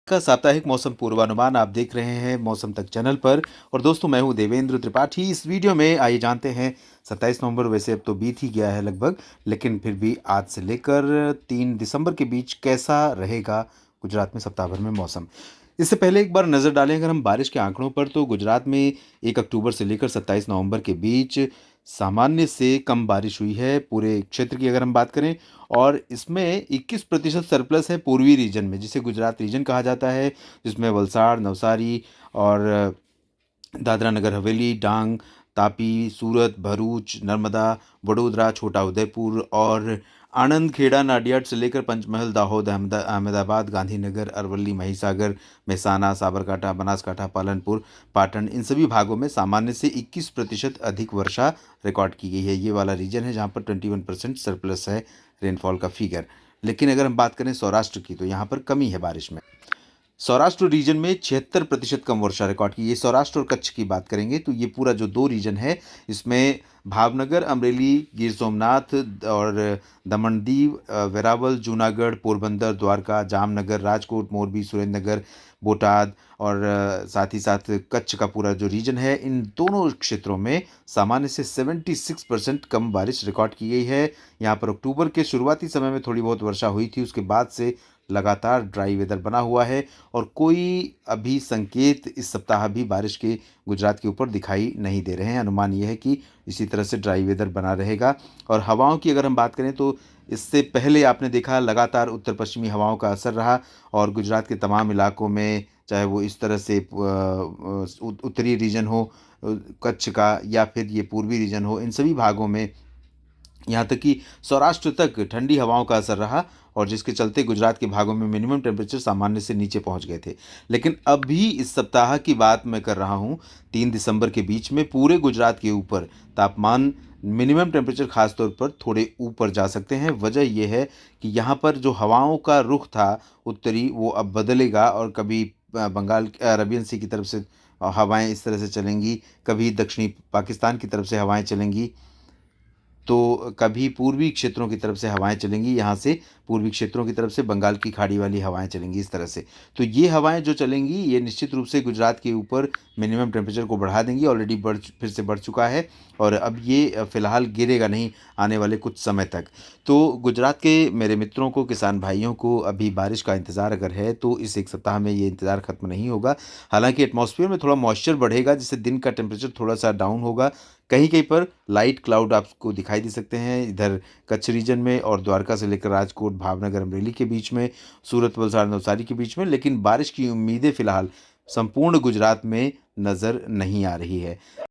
का साप्ताहिक मौसम पूर्वानुमान आप देख रहे हैं मौसम तक चैनल पर। और दोस्तों, मैं हूं देवेंद्र त्रिपाठी। इस वीडियो में आइए जानते हैं 27 नवंबर, वैसे अब तो बीत ही गया है लगभग, लेकिन फिर भी आज से लेकर 3 दिसंबर के बीच कैसा रहेगा गुजरात में सप्ताह भर में मौसम। इससे पहले एक बार नज़र डालें अगर हम बारिश के आंकड़ों पर, तो गुजरात में 1 अक्टूबर से लेकर 27 नवंबर के बीच सामान्य से कम बारिश हुई है पूरे क्षेत्र की अगर हम बात करें। और इसमें 21% सरप्लस है पूर्वी रीजन में, जिसे गुजरात रीजन कहा जाता है, जिसमें वलसाड़, नवसारी और दादरा नगर हवेली, डांग, तापी, सूरत, भरूच, नर्मदा, वडोदरा, छोटा उदयपुर और आणंद, खेड़ा, नाडियाड से लेकर पंचमहल, दाहोद, अहमदाबाद, गांधीनगर, अरवली, महिसागर, मेहसाना, साबरकांठा, बनासकांठा, पालनपुर, पाटन, इन सभी भागों में सामान्य से 21% अधिक वर्षा रिकॉर्ड की गई है। ये वाला रीजन है जहाँ पर 21% सरप्लस है रेनफॉल का फिगर। लेकिन अगर हम बात करें सौराष्ट्र की, तो यहाँ पर कमी है बारिश में। सौराष्ट्र रीजन में 76% कम वर्षा रिकॉर्ड की। ये सौराष्ट्र और कच्छ की बात करेंगे तो ये पूरा जो 2 रीजन है, इसमें भावनगर, अमरेली, गिर सोमनाथ और दमन दीव, वेरावल, जूनागढ़, पोरबंदर, द्वारका, जामनगर, राजकोट, मोरबी, सुरेंद्रनगर, बोटाद और साथ ही साथ कच्छ का पूरा जो रीजन है, इन दोनों क्षेत्रों में सामान्य से 76% कम बारिश रिकॉर्ड की गई है। यहाँ पर अक्टूबर के शुरुआती समय में थोड़ी बहुत वर्षा हुई थी, उसके बाद से लगातार ड्राई वेदर बना हुआ है और कोई अभी संकेत इस सप्ताह भी बारिश के गुजरात के ऊपर दिखाई नहीं दे रहे हैं। अनुमान यह है कि इसी तरह से ड्राई वेदर बना रहेगा। और हवाओं की अगर हम बात करें तो इससे पहले आपने देखा लगातार उत्तर पश्चिमी हवाओं का असर रहा और गुजरात के तमाम इलाकों में, चाहे वो इस तरह से उत्तरी रीजन हो कच्छ का या फिर ये पूर्वी रीजन हो, इन सभी भागों में यहाँ तक कि सौराष्ट्र तक ठंडी हवाओं का असर रहा और जिसके चलते गुजरात के भागों में मिनिमम टेम्परेचर सामान्य से नीचे पहुँच गए थे। लेकिन अभी इस सप्ताह की बात मैं कर रहा हूँ, 3 दिसंबर के बीच में पूरे गुजरात के ऊपर तापमान, मिनिमम टेम्परेचर खास तौर पर थोड़े ऊपर जा सकते हैं। वजह यह है कि यहाँ पर जो हवाओं का रुख था उत्तरी, वो अब बदलेगा और कभी बंगाल अरबियन सी की तरफ से हवाएं इस तरह से चलेंगी, कभी दक्षिणी पाकिस्तान की तरफ से हवाएं चलेंगी, तो कभी पूर्वी क्षेत्रों की तरफ से हवाएं चलेंगी, यहाँ से पूर्वी क्षेत्रों की तरफ से बंगाल की खाड़ी वाली हवाएं चलेंगी इस तरह से। तो ये हवाएं जो चलेंगी, ये निश्चित रूप से गुजरात के ऊपर मिनिमम टेम्परेचर को बढ़ा देंगी। ऑलरेडी फिर से बढ़ चुका है और अब ये फ़िलहाल गिरेगा नहीं आने वाले कुछ समय तक। तो गुजरात के मेरे मित्रों को, किसान भाइयों को अभी बारिश का इंतज़ार अगर है तो इस 1 सप्ताह में ये इंतज़ार ख़त्म नहीं होगा। हालांकि एटमॉस्फेयर में थोड़ा मॉइस्चर बढ़ेगा, जिससे दिन का टेम्परेचर थोड़ा सा डाउन होगा। कहीं कहीं पर लाइट क्लाउड आपको दिखाई दे सकते हैं इधर कच्छ रीजन में और द्वारका से लेकर राजकोट, भावनगर, अमरेली के बीच में, सूरत, वलसाड़, नवसारी के बीच में। लेकिन बारिश की उम्मीदें फ़िलहाल संपूर्ण गुजरात में नज़र नहीं आ रही है।